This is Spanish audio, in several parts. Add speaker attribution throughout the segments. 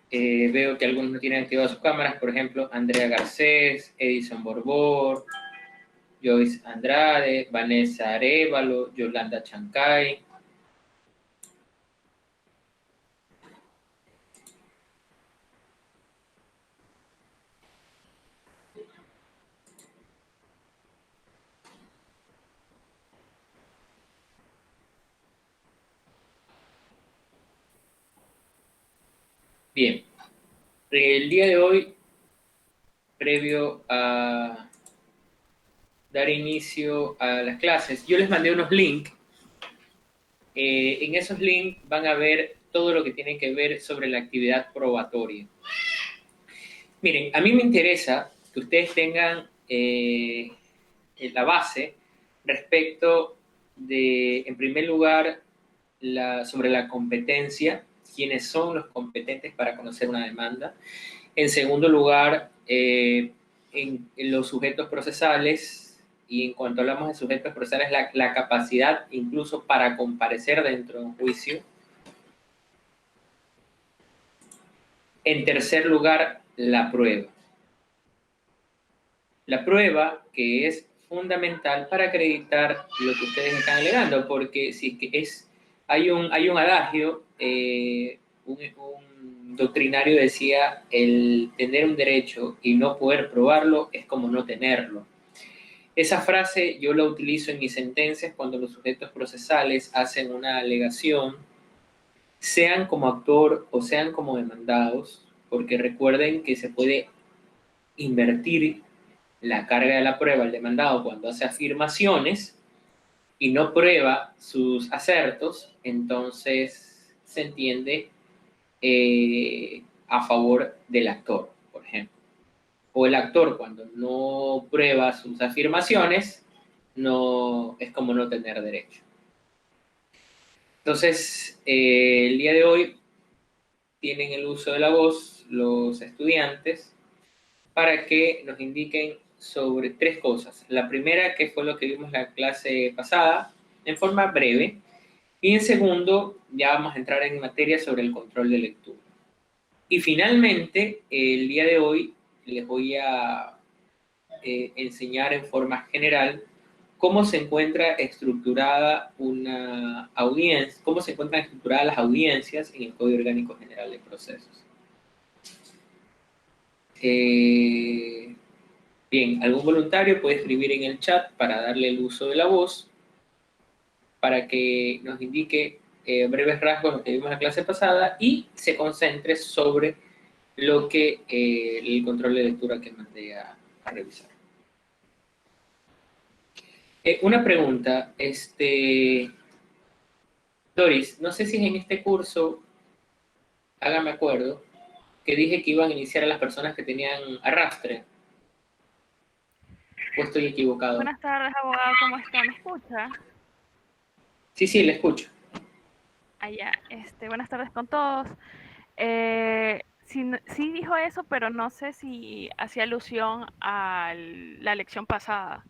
Speaker 1: Veo que algunos no tienen activadas sus cámaras, por ejemplo, Andrea Garcés, Edison Borbor, Joyce Andrade, Vanessa Arevalo, Yolanda Chancay. Bien, el día de hoy, previo a dar inicio a las clases, yo les mandé unos links. En esos links van a ver todo lo que tiene que ver sobre la actividad probatoria. Miren, a mí me interesa que ustedes tengan la base respecto de, en primer lugar, sobre la competencia, quiénes son los competentes para conocer una demanda. En segundo lugar, en los sujetos procesales, y en cuanto hablamos de sujetos procesales, la capacidad incluso para comparecer dentro de un juicio. En tercer lugar, la prueba. La prueba que es fundamental para acreditar lo que ustedes están alegando, porque si es que hay un adagio, un doctrinario decía, el tener un derecho y no poder probarlo es como no tenerlo. Esa frase yo la utilizo en mis sentencias cuando los sujetos procesales hacen una alegación, sean como actor o sean como demandados, porque recuerden que se puede invertir la carga de la prueba al demandado cuando hace afirmaciones y no prueba sus acertos, entonces se entiende a favor del actor, por ejemplo. O el actor cuando no prueba sus afirmaciones, no, es como no tener derecho. Entonces, el día de hoy tienen el uso de la voz los estudiantes para que nos indiquen sobre tres cosas. La primera, que fue lo que vimos en la clase pasada, en forma breve. Y en segundo, ya vamos a entrar en materia sobre el control de lectura. Y finalmente, el día de hoy les voy a enseñar en forma general cómo se encuentra estructurada una audiencia, cómo se encuentran estructuradas las audiencias en el Código Orgánico General de Procesos. Bien, algún voluntario puede escribir en el chat para darle el uso de la voz, para que nos indique breves rasgos lo que vimos en la clase pasada y se concentre sobre lo que el control de lectura que mandé a revisar. Una pregunta, Doris, no sé si es en este curso, hágame acuerdo, que dije que iban a iniciar a las personas que tenían arrastre, o estoy equivocado.
Speaker 2: Buenas tardes, abogado, ¿cómo está? ¿Me escucha?
Speaker 1: Sí, le escucho.
Speaker 2: Allá, buenas tardes con todos. Sí, sí dijo eso, pero no sé si hacía alusión a la lección pasada.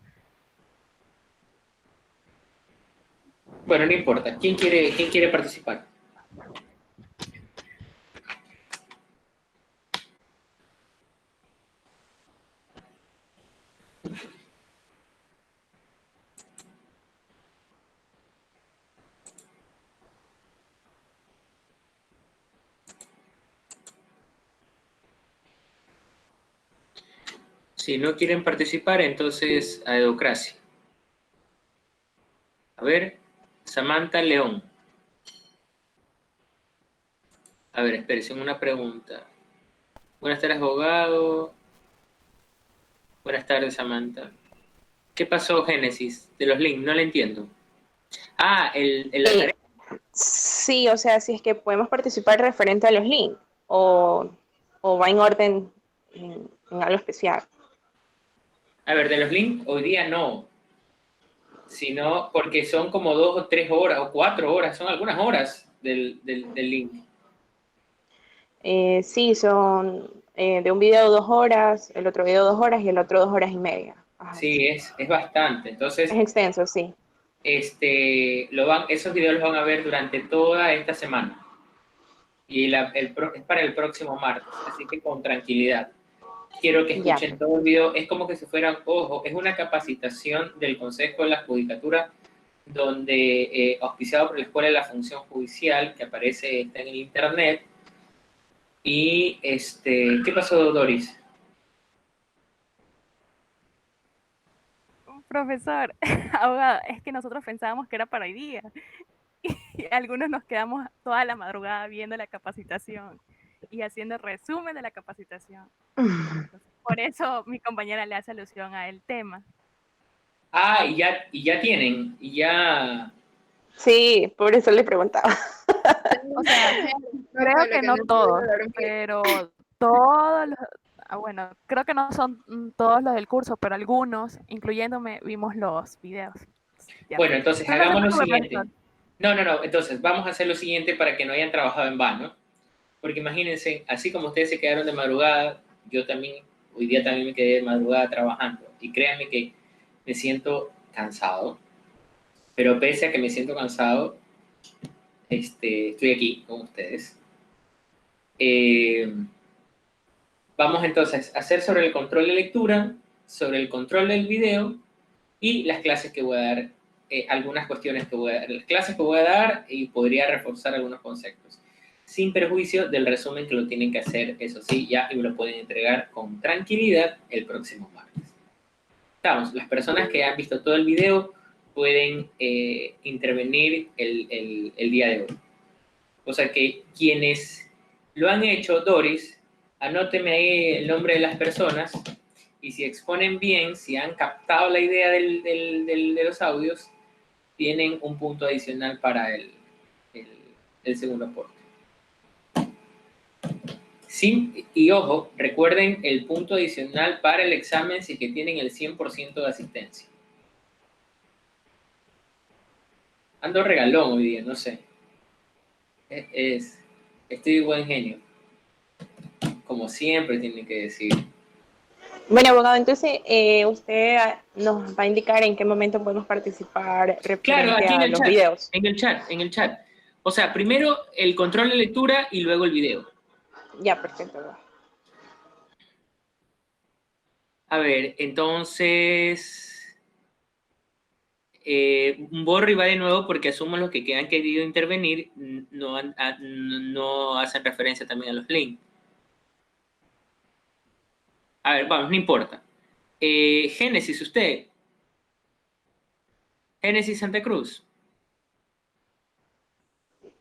Speaker 1: Bueno, no importa. ¿Quién quiere participar? Si no quieren participar, entonces a Educracia. A ver, Samantha León. A ver, espérense, una pregunta. Buenas tardes, abogado. Buenas tardes, Samantha. ¿Qué pasó, Génesis? De los links, no le entiendo. Ah, la tarea.
Speaker 3: Sí, o sea, si es que podemos participar referente a los links o va en orden en algo especial.
Speaker 1: A ver, de los links, hoy día no. Sino porque son como 2 o 3 horas o 4 horas, son algunas horas del link.
Speaker 3: Sí, son de un video 2 horas, el otro video 2 horas y el otro 2 horas y media. Ajá.
Speaker 1: Sí, es bastante. Entonces,
Speaker 3: Es extenso, sí.
Speaker 1: esos videos los van a ver durante toda esta semana. Y es para el próximo martes, así que con tranquilidad. Quiero que
Speaker 3: Ya.
Speaker 1: escuchen todo el video. Es como que si fueran, ojo, es una capacitación del Consejo de la Judicatura, donde auspiciado por la Escuela de la Función Judicial, que está en el internet. Y ¿qué pasó, Doris?
Speaker 2: Profesor, abogado, es que nosotros pensábamos que era para hoy día. Y algunos nos quedamos toda la madrugada viendo la capacitación y haciendo resumen de la capacitación. Entonces, por eso mi compañera le hace alusión al tema.
Speaker 1: Ah, y ya tienen,
Speaker 3: Sí, por eso le preguntaba.
Speaker 2: O sea, creo que no todos, pero todos los, bueno, creo que no son todos los del curso, pero algunos, incluyéndome, vimos los videos. Ya.
Speaker 1: Bueno, entonces
Speaker 2: No, no se
Speaker 1: hagamos lo
Speaker 2: preocupe,
Speaker 1: siguiente.
Speaker 2: profesor.
Speaker 1: No, entonces vamos a hacer lo siguiente para que no hayan trabajado en vano. Porque imagínense, así como ustedes se quedaron de madrugada, yo también, hoy día también me quedé de madrugada trabajando. Y créanme que me siento cansado, pero pese a que me siento cansado, estoy aquí con ustedes. Vamos entonces a hacer sobre el control de lectura, sobre el control del video y las clases que voy a dar, algunas cuestiones que voy a dar, las clases que voy a dar y podría reforzar algunos conceptos, sin perjuicio del resumen que lo tienen que hacer, eso sí, ya y me lo pueden entregar con tranquilidad el próximo martes. Estamos, las personas que han visto todo el video pueden intervenir el día de hoy. O sea que quienes lo han hecho, Doris, anóteme ahí el nombre de las personas y si exponen bien, si han captado la idea de los audios, tienen un punto adicional para el segundo aporte. Sí, y ojo, recuerden el punto adicional para el examen si es que tienen el 100% de asistencia. Ando regalón hoy día, no sé. Estoy de buen genio. Como siempre tienen que decir.
Speaker 3: Bueno, abogado, entonces usted nos va a indicar en qué momento podemos participar
Speaker 1: Claro,
Speaker 3: referente
Speaker 1: aquí en
Speaker 3: a
Speaker 1: el
Speaker 3: los
Speaker 1: chat,
Speaker 3: videos.
Speaker 1: en el chat. O sea, primero el control de lectura y luego el video.
Speaker 3: Ya, perfecto.
Speaker 1: A ver, entonces, borro y va de nuevo porque asumo los que han querido intervenir no hacen referencia también a los links. A ver, vamos, no importa. Génesis, usted. Génesis Santa Cruz.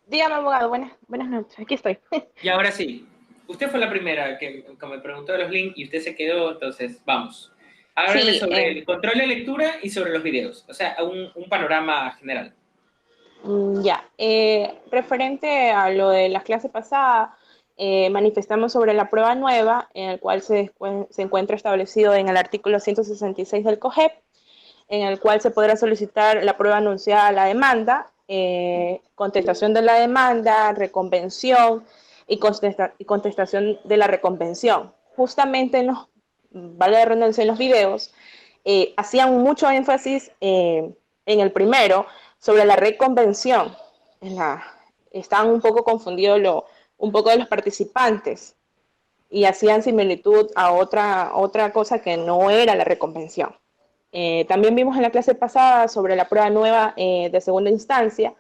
Speaker 3: Dígame, abogado, buenas noches, aquí estoy.
Speaker 1: Y ahora sí, usted fue la primera que me preguntó de los links y usted se quedó, entonces vamos. Háblame
Speaker 3: Sí,
Speaker 1: sobre el control de lectura y sobre los videos, o sea, un panorama general.
Speaker 3: ya. Referente a lo de las clases pasadas, manifestamos sobre la prueba nueva, en el cual se encuentra establecido en el artículo 166 del COGEP, en el cual se podrá solicitar la prueba anunciada a la demanda, contestación de la demanda, reconvención y contestación de la reconvención. Justamente vale la redundancia, en los videos, hacían mucho énfasis en el primero sobre la reconvención. Estaban un poco confundidos un poco de los participantes y hacían similitud a otra cosa que no era la reconvención. También vimos en la clase pasada sobre la prueba nueva de segunda instancia,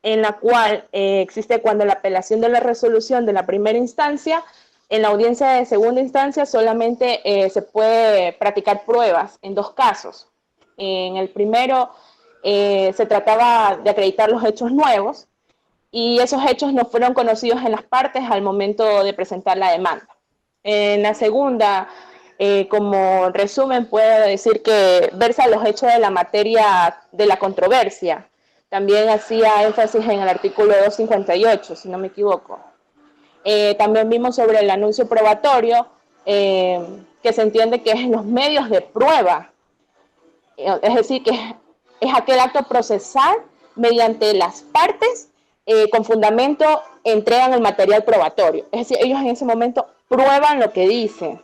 Speaker 3: en la cual existe cuando la apelación de la resolución de la primera instancia, en la audiencia de segunda instancia solamente se puede practicar pruebas en dos casos. En el primero se trataba de acreditar los hechos nuevos y esos hechos no fueron conocidos en las partes al momento de presentar la demanda. En la segunda, como resumen, puedo decir que versa los hechos de la materia de la controversia. También hacía énfasis en el artículo 258, si no me equivoco. También vimos sobre el anuncio probatorio, que se entiende que es en los medios de prueba. Es decir, que es aquel acto procesal mediante las partes con fundamento entregan el material probatorio. Es decir, ellos en ese momento prueban lo que dicen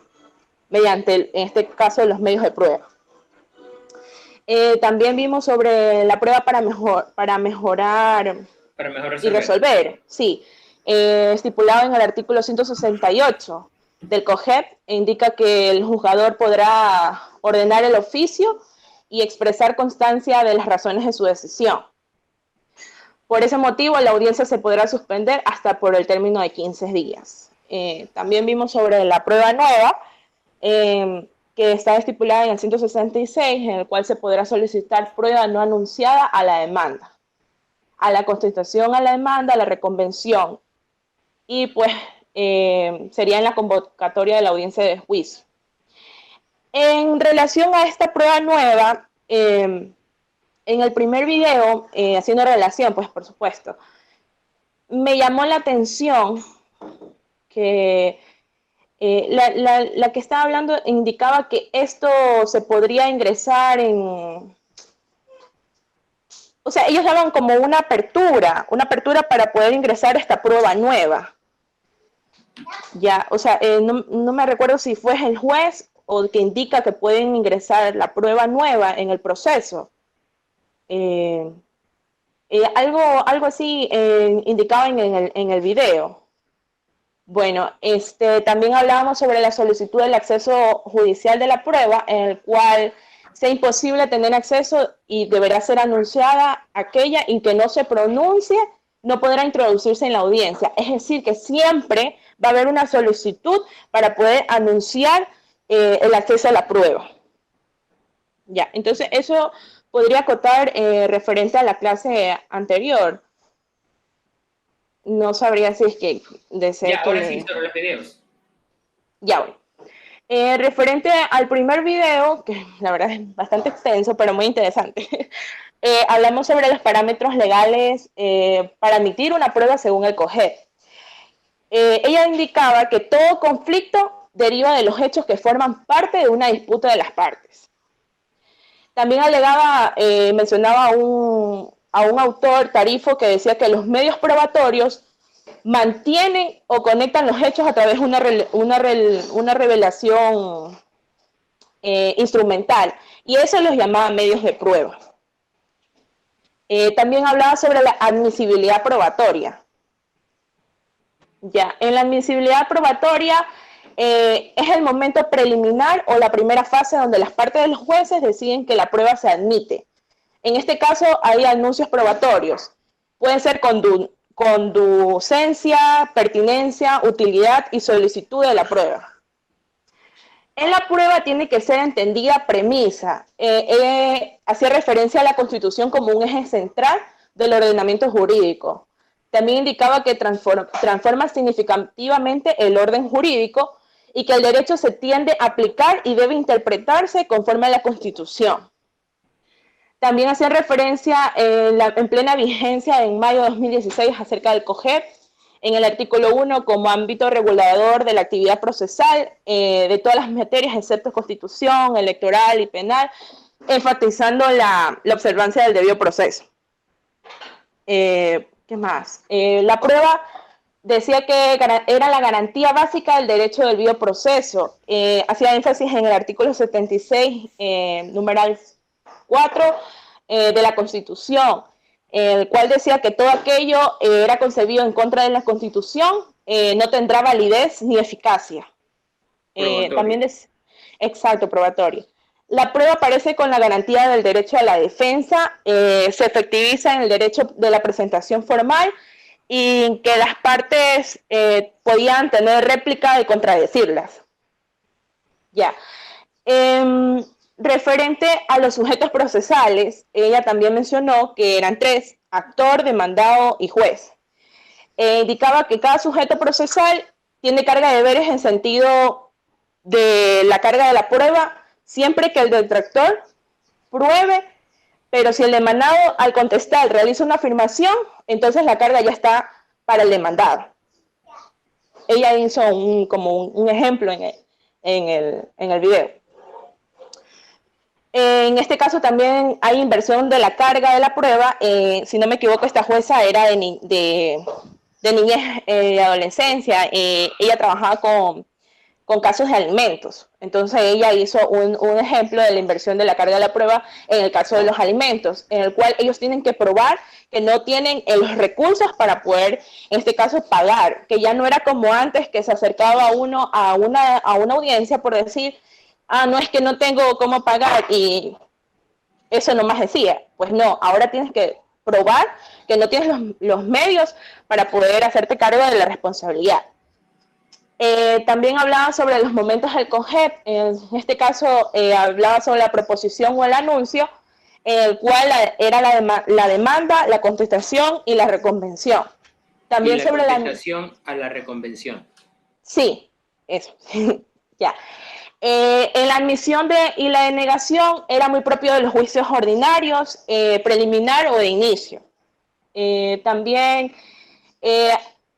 Speaker 3: mediante, en este caso, los medios de prueba. También vimos sobre la prueba para mejorar
Speaker 1: Para mejor
Speaker 3: y
Speaker 1: resolver.
Speaker 3: resolver. Sí, estipulado en el artículo 168 del COGEP, indica que el juzgador podrá ordenar el oficio y expresar constancia de las razones de su decisión. Por ese motivo, la audiencia se podrá suspender hasta por el término de 15 días. También vimos sobre la prueba nueva, que está estipulada en el 166, en el cual se podrá solicitar prueba no anunciada a la demanda, a la contestación a la demanda, a la reconvención, y pues sería en la convocatoria de la audiencia de juicio. En relación a esta prueba nueva, en el primer video, haciendo relación, pues por supuesto, me llamó la atención que la que estaba hablando indicaba que esto se podría ingresar en... O sea, ellos daban como una apertura para poder ingresar esta prueba nueva. Ya, o sea, no me recuerdo si fue el juez o que indica que pueden ingresar la prueba nueva en el proceso. Algo así indicaba en el video. Bueno, también hablábamos sobre la solicitud del acceso judicial de la prueba, en el cual sea imposible tener acceso y deberá ser anunciada aquella y que no se pronuncie, no podrá introducirse en la audiencia. Es decir, que siempre va a haber una solicitud para poder anunciar el acceso a la prueba. Ya, entonces eso podría acotar referente a la clase anterior. No sabría si es que deseo.
Speaker 1: Ya, ahora sí, sobre los videos.
Speaker 3: Ya voy. Referente al primer video, que la verdad es bastante extenso, pero muy interesante, hablamos sobre los parámetros legales para admitir una prueba según el COGEP. Ella indicaba que todo conflicto deriva de los hechos que forman parte de una disputa de las partes. También mencionaba a un autor tarifo que decía que los medios probatorios mantienen o conectan los hechos a través de una revelación instrumental, y eso los llamaba medios de prueba. También hablaba sobre la admisibilidad probatoria. Ya, en la admisibilidad probatoria es el momento preliminar o la primera fase donde las partes de los jueces deciden que la prueba se admite. En este caso hay anuncios probatorios. Pueden ser conducencia, pertinencia, utilidad y solicitud de la prueba. En la prueba tiene que ser entendida premisa. Hacía referencia a la Constitución como un eje central del ordenamiento jurídico. También indicaba que transforma significativamente el orden jurídico y que el derecho se tiende a aplicar y debe interpretarse conforme a la Constitución. También hacía referencia en plena vigencia en mayo de 2016 acerca del COGEP, en el artículo 1 como ámbito regulador de la actividad procesal de todas las materias excepto Constitución, electoral y penal, enfatizando la observancia del debido proceso. ¿Qué más? La prueba decía que era la garantía básica del derecho del debido proceso. Hacía énfasis en el artículo 76, numeral 4 de la Constitución, el cual decía que todo aquello era concebido en contra de la Constitución, no tendrá validez ni eficacia. También exacto, probatorio. La prueba aparece con la garantía del derecho a la defensa, se efectiviza en el derecho de la presentación formal y que las partes podían tener réplica y contradecirlas. Ya. Referente a los sujetos procesales, ella también mencionó que eran 3, actor, demandado y juez. Indicaba que cada sujeto procesal tiene carga de deberes en sentido de la carga de la prueba, siempre que el detractor pruebe, pero si el demandado al contestar realiza una afirmación, entonces la carga ya está para el demandado. Ella hizo un ejemplo en el video. En este caso también hay inversión de la carga de la prueba. Si no me equivoco, esta jueza era de niñez y adolescencia. Ella trabajaba con casos de alimentos. Entonces ella hizo un ejemplo de la inversión de la carga de la prueba en el caso de los alimentos, en el cual ellos tienen que probar que no tienen los recursos para poder, en este caso, pagar, que ya no era como antes, que se acercaba uno a una audiencia por decir, no, es que no tengo cómo pagar, y eso nomás decía. Pues no, ahora tienes que probar que no tienes los medios para poder hacerte cargo de la responsabilidad. También hablaba sobre los momentos del CONGEP, en este caso hablaba sobre la proposición o el anuncio, en el cual era la demanda, la contestación y la reconvención. También
Speaker 1: y la
Speaker 3: sobre
Speaker 1: contestación a la reconvención.
Speaker 3: Sí, eso, ya. En la admisión y la denegación era muy propio de los juicios ordinarios, preliminar o de inicio. También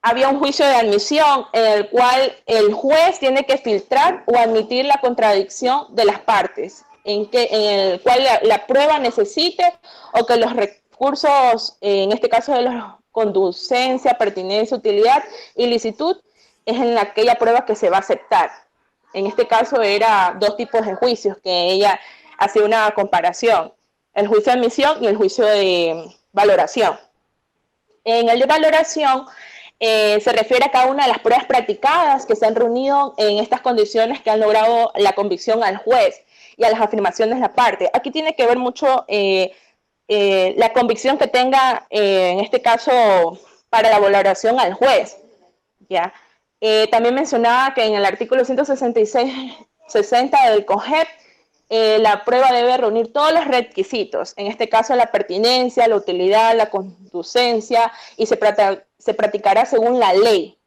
Speaker 3: había un juicio de admisión en el cual el juez tiene que filtrar o admitir la contradicción de las partes, en el cual la prueba necesite o que los recursos, en este caso de la conducencia, pertinencia, utilidad y licitud, es en aquella prueba que se va a aceptar. En este caso era dos tipos de juicios que ella hacía una comparación, el juicio de admisión y el juicio de valoración. En el de valoración se refiere a cada una de las pruebas practicadas que se han reunido en estas condiciones que han logrado la convicción al juez y a las afirmaciones de la parte. Aquí tiene que ver mucho la convicción que tenga, en este caso, para la valoración al juez, ¿ya? También mencionaba que en el artículo 166-60 del CONGEP, la prueba debe reunir todos los requisitos, en este caso la pertinencia, la utilidad, la conducencia, y se practicará según la ley,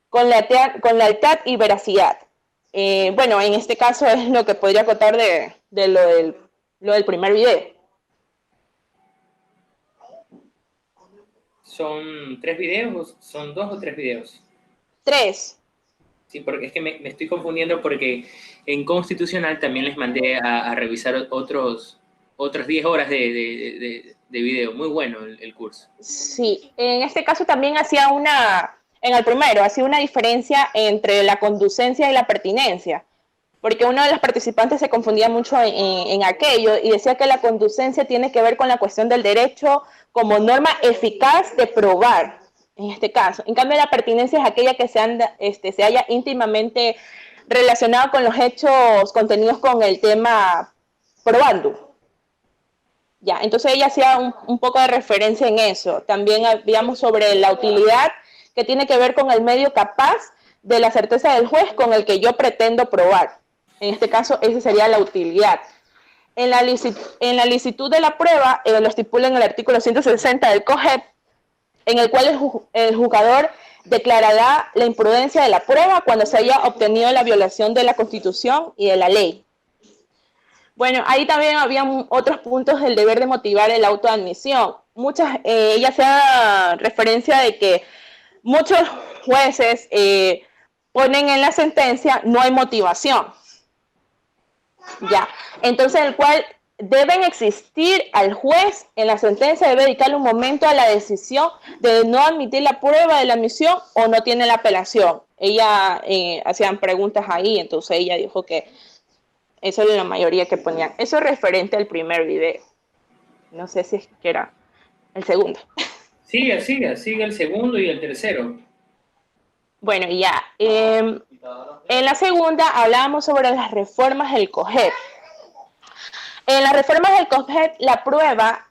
Speaker 3: con lealtad y veracidad. Bueno, en este caso es lo que podría contar de lo del primer video.
Speaker 1: ¿Son 3 videos? ¿Son 2 o 3 videos?
Speaker 3: 3.
Speaker 1: Sí, porque es que me estoy confundiendo porque en Constitucional también les mandé a revisar otras 10 horas de video. Muy bueno el curso.
Speaker 3: Sí, en este caso también en el primero, hacía una diferencia entre la conducencia y la pertinencia, porque uno de los participantes se confundía mucho en aquello y decía que la conducencia tiene que ver con la cuestión del derecho como norma eficaz de probar, en este caso. En cambio, la pertinencia es aquella que se haya íntimamente relacionado con los hechos contenidos con el tema probando. Ya, entonces ella hacía un poco de referencia en eso. También habíamos sobre la utilidad, que tiene que ver con el medio capaz de la certeza del juez con el que yo pretendo probar. En este caso, esa sería la utilidad. En la licitud de la prueba, lo estipula en el artículo 160 del COGEP, en el cual el juzgador declarará la imprudencia de la prueba cuando se haya obtenido la violación de la Constitución y de la ley. Bueno, ahí también había otros puntos del deber de motivar el auto de admisión. Ella hacía referencia de que muchos jueces ponen en la sentencia no hay motivación. Ya, entonces el cual deben existir al juez en la sentencia, debe dedicarle un momento a la decisión de no admitir la prueba de la admisión o no tiene la apelación. Ella hacían preguntas ahí, entonces ella dijo que eso es la mayoría que ponían. Eso es referente al primer video. No sé si es que era el segundo.
Speaker 1: Sigue el segundo y el tercero.
Speaker 3: Bueno, ya. En la segunda hablábamos sobre las reformas del COGEP. En las reformas del COGEP, la prueba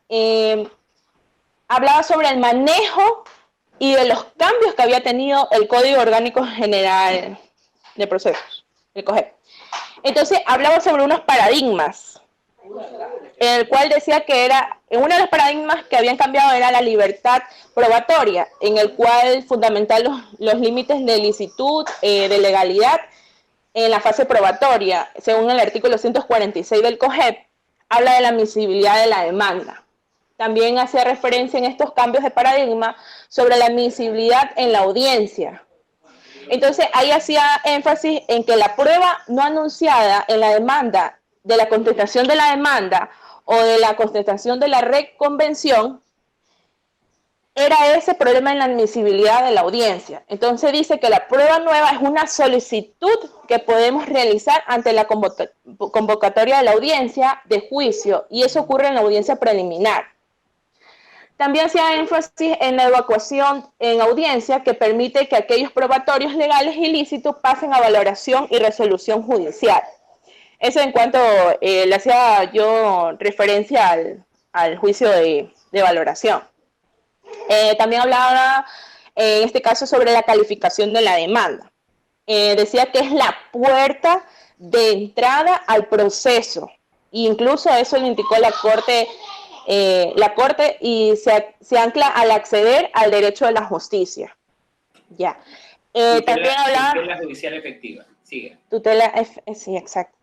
Speaker 3: hablaba sobre el manejo y de los cambios que había tenido el Código Orgánico General de Procesos, el COGEP. Entonces, hablaba sobre unos paradigmas, en el cual decía que uno de los paradigmas que habían cambiado era la libertad probatoria, en el cual fundamental los límites de licitud, de legalidad en la fase probatoria. Según el artículo 146 del COGEP, habla de la admisibilidad de la demanda. También hacía referencia en estos cambios de paradigma sobre la admisibilidad en la audiencia. Entonces, ahí hacía énfasis en que la prueba no anunciada en la demanda, de la contestación de la demanda o de la contestación de la reconvención, era ese problema en la admisibilidad de la audiencia. Entonces dice que la prueba nueva es una solicitud que podemos realizar ante la convocatoria de la audiencia de juicio, y eso ocurre en la audiencia preliminar. También hacía énfasis en la evacuación en audiencia, que permite que aquellos probatorios legales ilícitos pasen a valoración y resolución judicial. Eso en cuanto le hacía yo referencia al juicio de valoración. También hablaba en este caso sobre la calificación de la demanda. Decía que es la puerta de entrada al proceso. Incluso eso lo indicó la Corte, y se ancla al acceder al derecho de la justicia. Ya. También hablaba...
Speaker 1: Tutela judicial efectiva. Sigue.
Speaker 3: Sí, exacto.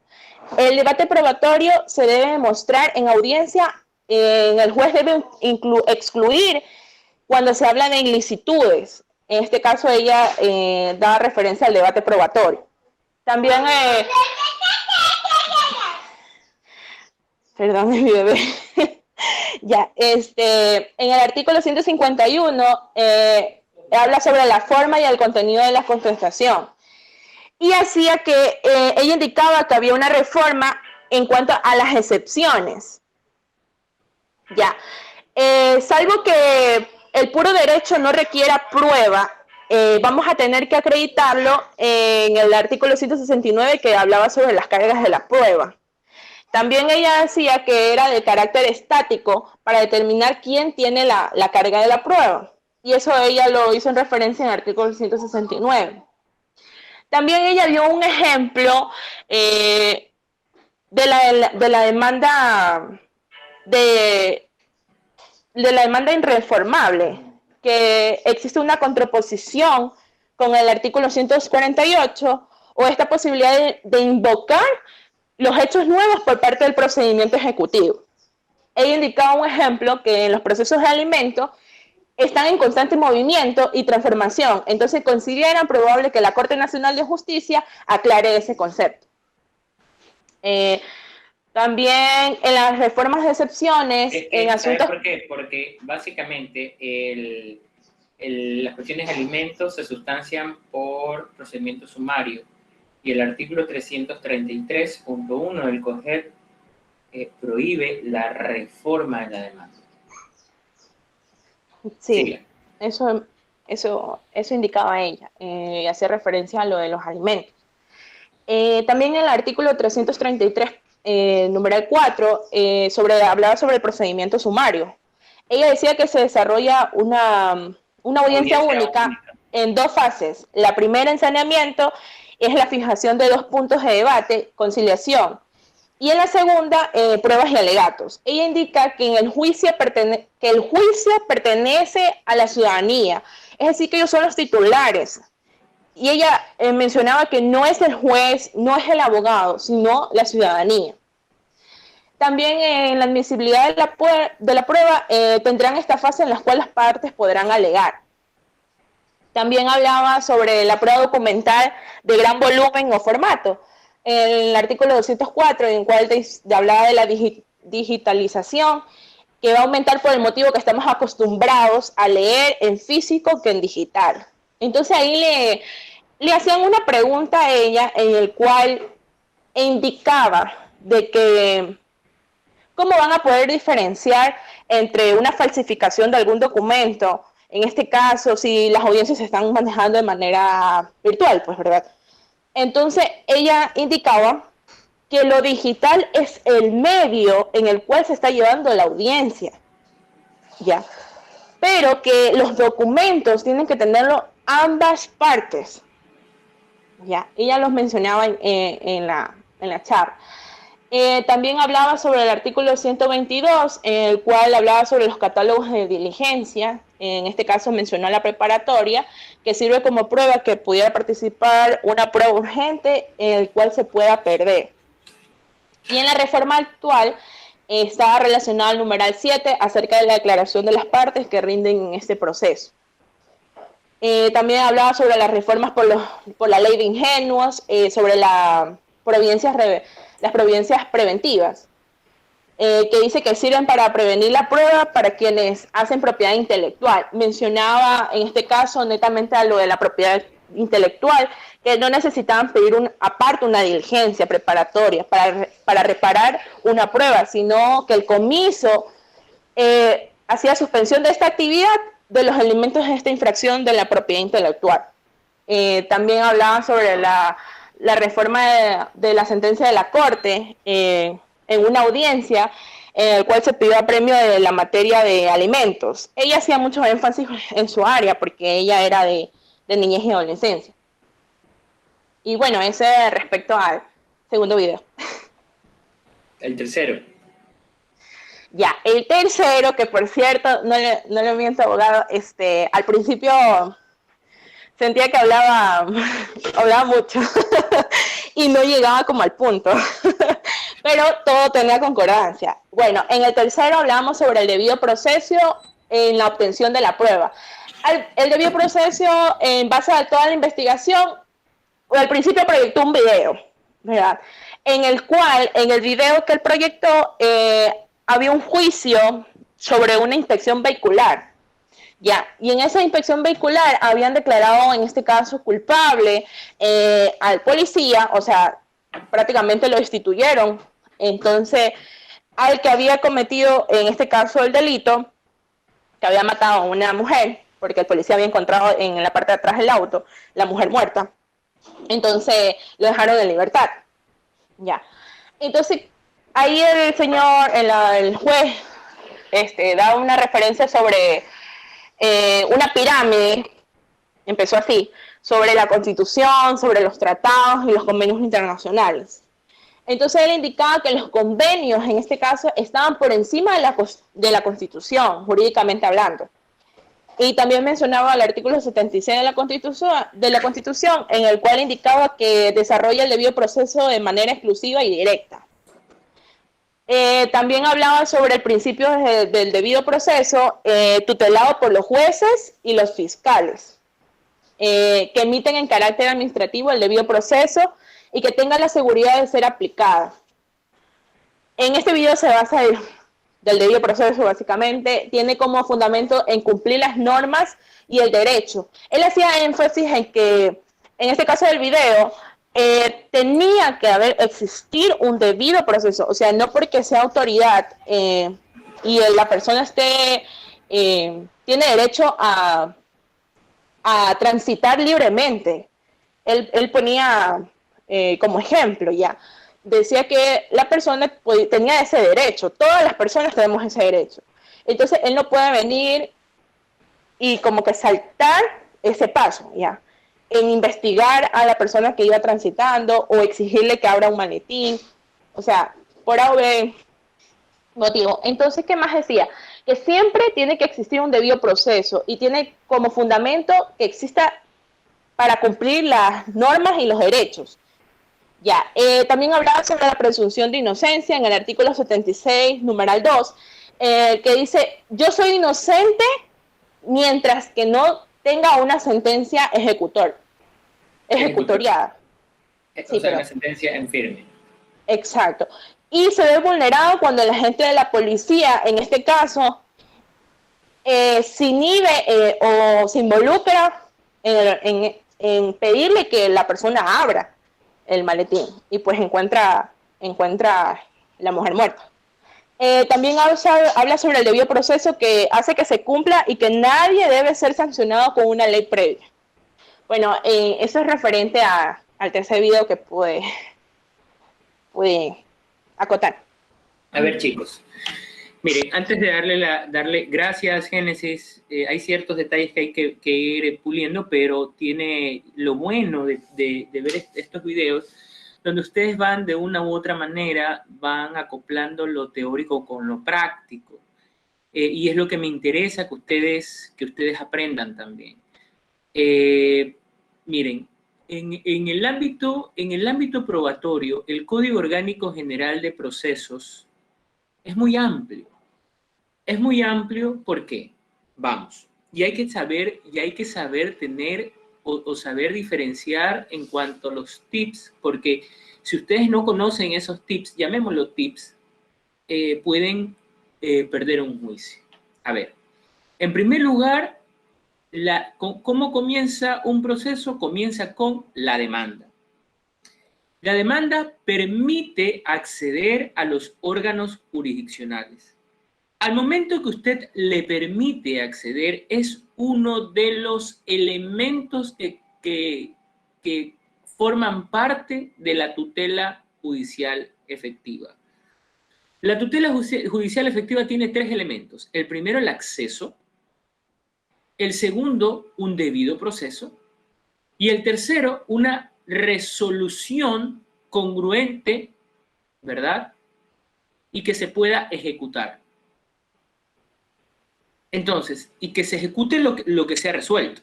Speaker 3: El debate probatorio se debe demostrar en audiencia. El juez debe excluir cuando se habla de ilicitudes. En este caso ella da referencia al debate probatorio. También... perdón, mi bebé. Ya, en el artículo 151 habla sobre la forma y el contenido de la contestación. Y hacía que ella indicaba que había una reforma en cuanto a las excepciones. Ya, salvo que el puro derecho no requiera prueba, vamos a tener que acreditarlo en el artículo 169, que hablaba sobre las cargas de la prueba. También ella decía que era de carácter estático para determinar quién tiene la carga de la prueba. Y eso ella lo hizo en referencia en el artículo 169. También ella dio un ejemplo de la demanda de la demanda irreformable, que existe una contraposición con el artículo 148, o esta posibilidad de invocar los hechos nuevos por parte del procedimiento ejecutivo. Ella indicaba un ejemplo que en los procesos de alimentos están en constante movimiento y transformación, entonces consideran probable que la Corte Nacional de Justicia aclare ese concepto. También en las reformas de excepciones, en asuntos...
Speaker 1: ¿Sabes por qué? Porque básicamente las cuestiones de alimentos se sustancian por procedimiento sumario, y el artículo 333.1 del COGEP prohíbe la reforma de la demanda.
Speaker 3: Sí, eso indicaba ella, y hacía referencia a lo de los alimentos. También en el artículo 333, numeral 4, hablaba sobre el procedimiento sumario. Ella decía que se desarrolla una audiencia única en dos fases. La primera, en saneamiento, es la fijación de 2 puntos de debate, conciliación. Y en la segunda, pruebas y alegatos. Ella indica que el juicio pertenece a la ciudadanía, es decir, que ellos son los titulares. Y ella mencionaba que no es el juez, no es el abogado, sino la ciudadanía. También en la admisibilidad de la prueba tendrán esta fase en la cual las partes podrán alegar. También hablaba sobre la prueba documental de gran volumen o formato. En el artículo 204, en el cual hablaba de la digitalización, que va a aumentar por el motivo que estamos acostumbrados a leer en físico que en digital. Entonces ahí le hacían una pregunta a ella en el cual indicaba de que cómo van a poder diferenciar entre una falsificación de algún documento, en este caso si las audiencias se están manejando de manera virtual, pues, ¿verdad? Entonces ella indicaba que lo digital es el medio en el cual se está llevando la audiencia, ¿ya? Pero que los documentos tienen que tenerlo ambas partes, ¿ya? Ella los mencionaba en la charla. También hablaba sobre el artículo 122, en el cual hablaba sobre los catálogos de diligencia. En este caso mencionó la preparatoria, que sirve como prueba que pudiera participar una prueba urgente en el cual se pueda perder. Y en la reforma actual está relacionado al numeral 7 acerca de la declaración de las partes que rinden en este proceso. También hablaba sobre las reformas por la ley de ingenuos, sobre las providencias preventivas. que dice que sirven para prevenir la prueba para quienes hacen propiedad intelectual. Mencionaba en este caso netamente a lo de la propiedad intelectual, que no necesitaban pedir aparte una diligencia preparatoria para reparar una prueba, sino que el comiso hacía suspensión de esta actividad de los elementos de esta infracción de la propiedad intelectual. También hablaba sobre la reforma de la sentencia de la Corte en una audiencia en el cual se pidió apremio de la materia de alimentos. Ella hacía mucho énfasis en su área porque ella era de niñez y adolescencia. Y bueno, ese respecto al segundo video.
Speaker 1: El tercero.
Speaker 3: Ya, el tercero, que por cierto, no le miento, abogado, al principio sentía que hablaba mucho y no llegaba como al punto, pero todo tenía concordancia. Bueno, en el tercero hablamos sobre el debido proceso en la obtención de la prueba. El debido proceso, en base a toda la investigación, al principio proyectó un video, ¿verdad? En el cual, en el video que él proyectó, había un juicio sobre una inspección vehicular. Ya, y en esa inspección vehicular habían declarado en este caso culpable al policía, o sea, prácticamente lo destituyeron. Entonces, al que había cometido en este caso el delito, que había matado a una mujer, porque el policía había encontrado en la parte de atrás del auto la mujer muerta. Entonces, lo dejaron en libertad. Ya. Entonces, ahí el señor, el juez, da una referencia sobre una pirámide, empezó así, sobre la Constitución, sobre los tratados y los convenios internacionales. Entonces él indicaba que los convenios, en este caso, estaban por encima de la Constitución, jurídicamente hablando. Y también mencionaba el artículo 76 de la Constitución, en el cual indicaba que desarrolla el debido proceso de manera exclusiva y directa. También hablaba sobre el principio del debido proceso tutelado por los jueces y los fiscales, que emiten en carácter administrativo el debido proceso y que tengan la seguridad de ser aplicada. En este video se basa del debido proceso, básicamente, tiene como fundamento en cumplir las normas y el derecho. Él hacía énfasis en que, en este caso del video, tenía que existir un debido proceso, o sea, no porque sea autoridad y la persona tiene derecho a transitar libremente. Él ponía como ejemplo, ya, decía que la persona tenía ese derecho, todas las personas tenemos ese derecho. Entonces, él no puede venir y como que saltar ese paso, ya, en investigar a la persona que iba transitando o exigirle que abra un maletín, o sea, por algún motivo. Entonces, ¿qué más decía? Que siempre tiene que existir un debido proceso y tiene como fundamento que exista para cumplir las normas y los derechos. Ya, también hablaba sobre la presunción de inocencia en el artículo 76, numeral 2, que dice, yo soy inocente mientras que no tenga una sentencia ejecutoriada.
Speaker 1: O sea, una sentencia en firme.
Speaker 3: Exacto. Y se ve vulnerado cuando el agente de la policía, en este caso, se inhibe o se involucra en pedirle que la persona abra el maletín y pues encuentra la mujer muerta. También habla sobre el debido proceso que hace que se cumpla y que nadie debe ser sancionado con una ley previa. Bueno, eso es referente al tercer video que pude acotar.
Speaker 1: A ver, chicos. Miren, antes de darle gracias, Génesis, hay ciertos detalles que hay que ir puliendo, pero tiene lo bueno de ver estos videos, donde ustedes van de una u otra manera, van acoplando lo teórico con lo práctico. Y es lo que me interesa que ustedes aprendan también. Miren, en el ámbito probatorio, el Código Orgánico General de Procesos es muy amplio. Es muy amplio porque, vamos, y hay que saber tener o saber diferenciar en cuanto a los tips, porque si ustedes no conocen esos tips, llamémoslo tips, pueden perder un juicio. A ver, en primer lugar, ¿cómo comienza un proceso? Comienza con la demanda. La demanda permite acceder a los órganos jurisdiccionales. Al momento que usted le permite acceder, es uno de los elementos que forman parte de la tutela judicial efectiva. La tutela judicial efectiva tiene 3 elementos. El primero, el acceso. El segundo, un debido proceso. Y el tercero, una resolución congruente, ¿verdad? Y que se pueda ejecutar. Entonces, y que se ejecute lo que se ha resuelto.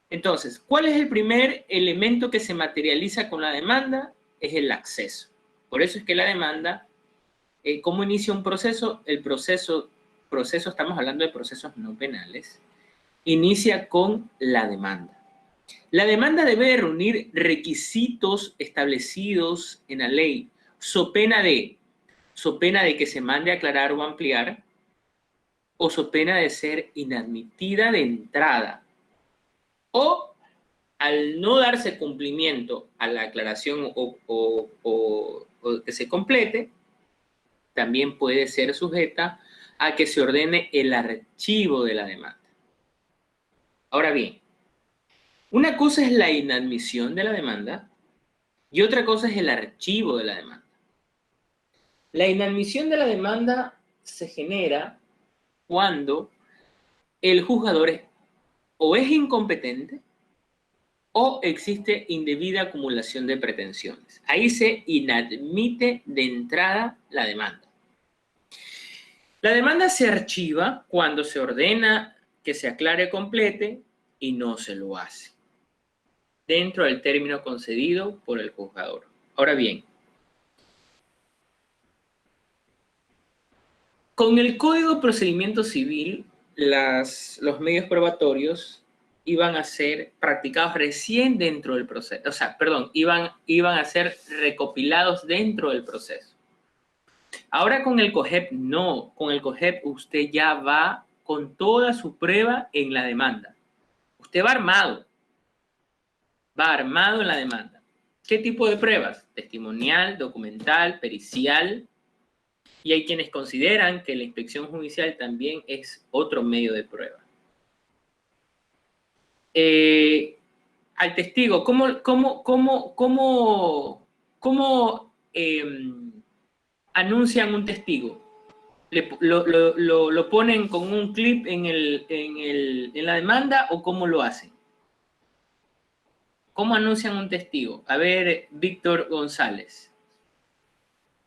Speaker 1: Entonces, ¿cuál es el primer elemento que se materializa con la demanda? Es el acceso. Por eso es que la demanda, ¿cómo inicia un proceso? El proceso, estamos hablando de procesos no penales, inicia con la demanda. La demanda debe reunir requisitos establecidos en la ley, so pena de que se mande a aclarar o ampliar, o so pena de ser inadmitida de entrada, o al no darse cumplimiento a la aclaración o que se complete, también puede ser sujeta a que se ordene el archivo de la demanda. Ahora bien, una cosa es la inadmisión de la demanda y otra cosa es el archivo de la demanda. La inadmisión de la demanda se genera cuando el juzgador o es incompetente o existe indebida acumulación de pretensiones. Ahí se inadmite de entrada la demanda. La demanda se archiva cuando se ordena que se aclare complete y no se lo hace, dentro del término concedido por el juzgador. Ahora bien, con el Código de Procedimiento Civil, los medios probatorios iban a ser practicados recién dentro del proceso, o sea, perdón, iban a ser recopilados dentro del proceso. Ahora con el COGEP no, con el COGEP usted ya va con toda su prueba en la demanda. Usted va armado en la demanda. ¿Qué tipo de pruebas? Testimonial, documental, pericial. Y hay quienes consideran que la inspección judicial también es otro medio de prueba. Al testigo, ¿cómo anuncian un testigo? ¿Lo ponen con un clip en la demanda o cómo lo hacen? ¿Cómo anuncian un testigo? A ver, Víctor González.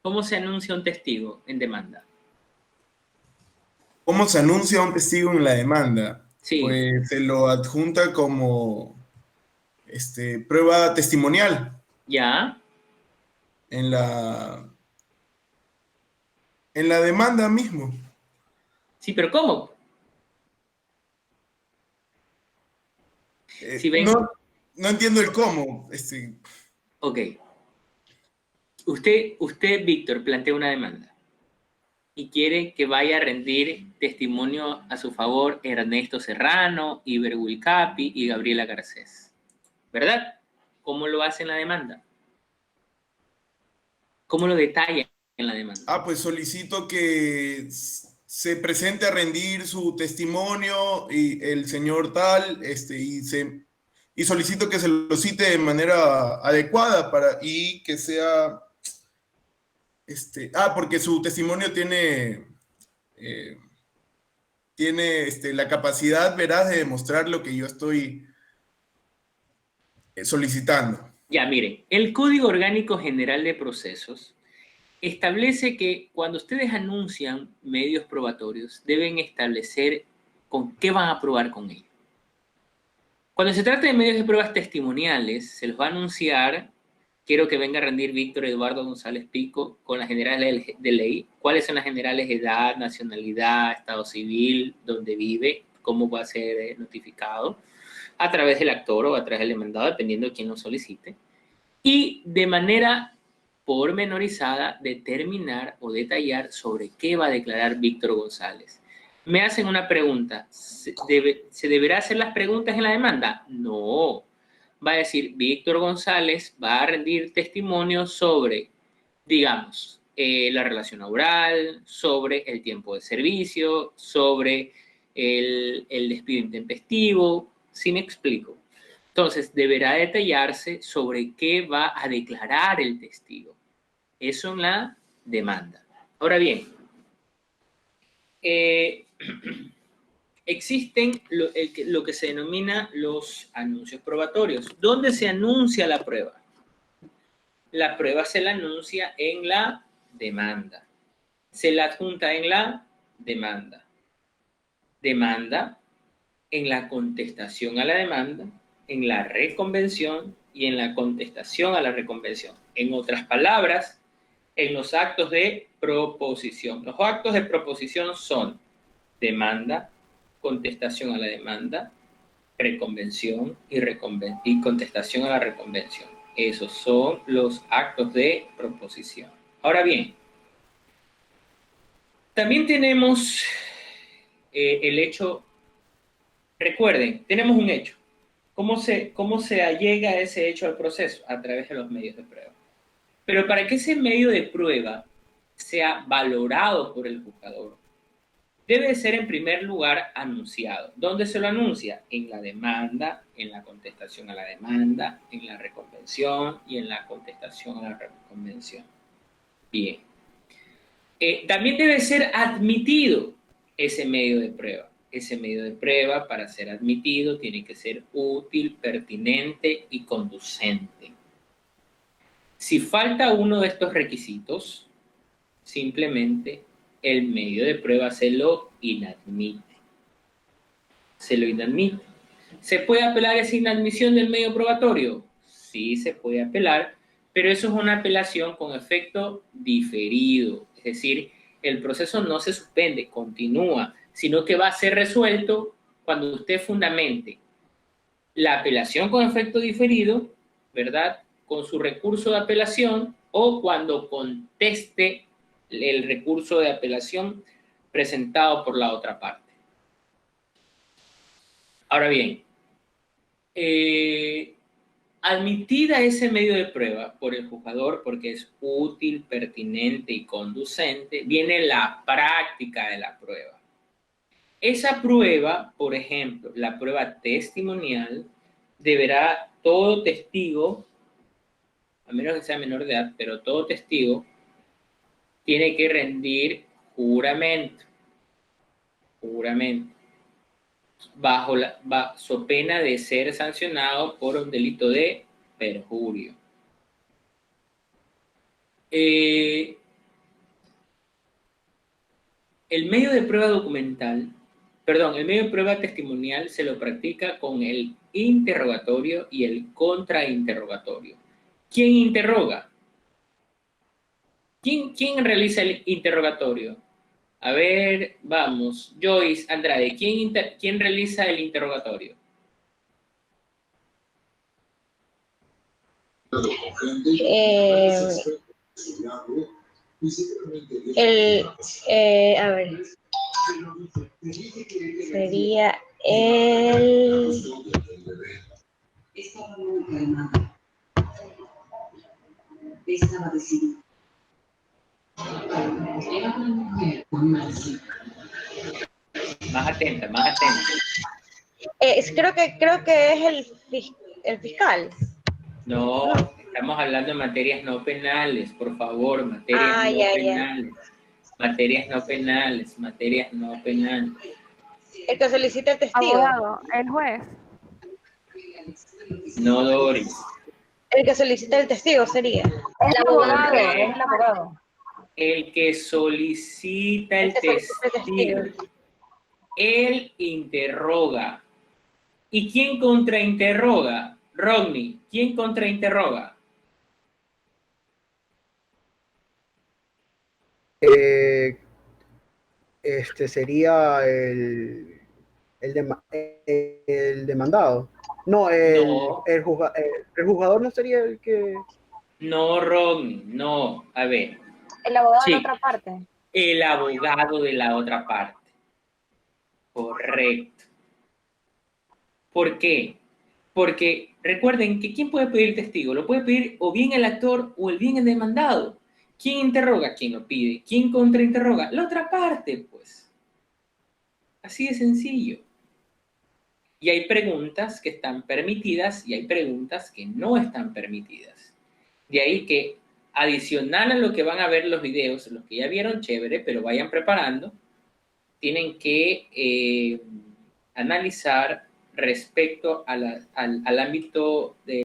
Speaker 1: ¿Cómo se anuncia un testigo en demanda?
Speaker 4: ¿Cómo se anuncia un testigo en la demanda?
Speaker 1: Sí.
Speaker 4: Pues se lo adjunta como prueba testimonial.
Speaker 1: ¿Ya?
Speaker 4: En la demanda mismo.
Speaker 1: Sí, pero ¿cómo? Si ven...
Speaker 4: No entiendo el cómo.
Speaker 1: Ok. Usted, Víctor, plantea una demanda y quiere que vaya a rendir testimonio a su favor Ernesto Serrano, Iber Wilcapi y Gabriela Garcés. ¿Verdad? ¿Cómo lo hace en la demanda? ¿Cómo lo detalla en la demanda?
Speaker 4: Pues solicito que se presente a rendir su testimonio y el señor tal, y solicito que se lo cite de manera adecuada y que sea, porque su testimonio tiene la capacidad veraz de demostrar lo que yo estoy solicitando.
Speaker 1: Ya, miren, el Código Orgánico General de Procesos establece que cuando ustedes anuncian medios probatorios, deben establecer con qué van a probar con ellos. Cuando se trata de medios de pruebas testimoniales, se los va a anunciar, quiero que venga a rendir Víctor Eduardo González Pico con las generales de ley. ¿Cuáles son las generales? Edad, nacionalidad, estado civil, dónde vive, cómo va a ser notificado, a través del actor o a través del demandado, dependiendo de quién lo solicite. Y de manera pormenorizada, determinar o detallar sobre qué va a declarar Víctor González. Me hacen una pregunta, ¿se deberá hacer las preguntas en la demanda? No, va a decir, Víctor González va a rendir testimonio sobre, digamos, la relación laboral, sobre el tiempo de servicio, sobre el despido intempestivo, ¿sí me explico? Entonces, deberá detallarse sobre qué va a declarar el testigo. Eso en la demanda. Ahora bien, existen lo que se denomina los anuncios probatorios. ¿Dónde se anuncia la prueba? La prueba se la anuncia en la demanda. Se la adjunta en la demanda. Demanda, en la contestación a la demanda, en la reconvención y en la contestación a la reconvención. En otras palabras, en los actos de proposición. Los actos de proposición son demanda, contestación a la demanda, reconvención y contestación a la reconvención. Esos son los actos de proposición. Ahora bien, también tenemos el hecho. Recuerden, tenemos un hecho. ¿Cómo se allega ese hecho al proceso? A través de los medios de prueba. Pero para que ese medio de prueba sea valorado por el juzgador, debe ser en primer lugar anunciado. ¿Dónde se lo anuncia? En la demanda, en la contestación a la demanda, en la reconvención y en la contestación a la reconvención. Bien. También debe ser admitido ese medio de prueba. Ese medio de prueba, para ser admitido, tiene que ser útil, pertinente y conducente. Si falta uno de estos requisitos, simplemente el medio de prueba se lo inadmite. Se lo inadmite. ¿Se puede apelar a esa inadmisión del medio probatorio? Sí, se puede apelar, pero eso es una apelación con efecto diferido. Es decir, el proceso no se suspende, continúa, sino que va a ser resuelto cuando usted fundamente la apelación con efecto diferido, ¿verdad? Con su recurso de apelación o cuando conteste el recurso de apelación presentado por la otra parte. Ahora bien, admitida ese medio de prueba por el juzgador porque es útil, pertinente y conducente, viene la práctica de la prueba. Esa prueba, por ejemplo, la prueba testimonial, deberá todo testigo, a menos que sea menor de edad, pero todo testigo tiene que rendir juramento, bajo pena de ser sancionado por un delito de perjurio. El medio de prueba documental, el medio de prueba testimonial se lo practica con el interrogatorio y el contrainterrogatorio. ¿Quién interroga? ¿Quién realiza el interrogatorio? A ver, vamos. Joyce Andrade, ¿quién realiza el interrogatorio?
Speaker 5: A ver, sería el...
Speaker 1: Más atenta, más atenta.
Speaker 5: creo que es el fiscal.
Speaker 1: No, estamos hablando de materias no penales, por favor, materias no penales. Materias no penales, materias no penales.
Speaker 5: El que solicita el testigo.
Speaker 2: Abogado, el juez.
Speaker 1: No, Doris.
Speaker 5: El que solicita el testigo sería.
Speaker 2: El abogado, es el abogado.
Speaker 1: El que solicita el testigo. Él interroga. ¿Y quién contrainterroga? Rodney, ¿quién contrainterroga?
Speaker 6: Sería el demandado. No,
Speaker 1: No.
Speaker 6: el jugador no sería el que...
Speaker 1: No, Ron, no. A ver,
Speaker 5: El abogado de
Speaker 1: sí,
Speaker 5: la otra parte.
Speaker 1: el abogado de la otra parte. Correcto. ¿Por qué? Porque recuerden que ¿quién puede pedir testigo? Lo puede pedir o bien el actor o el bien el demandado. ¿Quién interroga? ¿Quién lo pide? ¿Quién contrainterroga? La otra parte, pues. Así de sencillo. Y hay preguntas que están permitidas y hay preguntas que no están permitidas. De ahí que, adicional a lo que van a ver los videos, los que ya vieron, chévere, pero vayan preparando, tienen que analizar respecto al ámbito de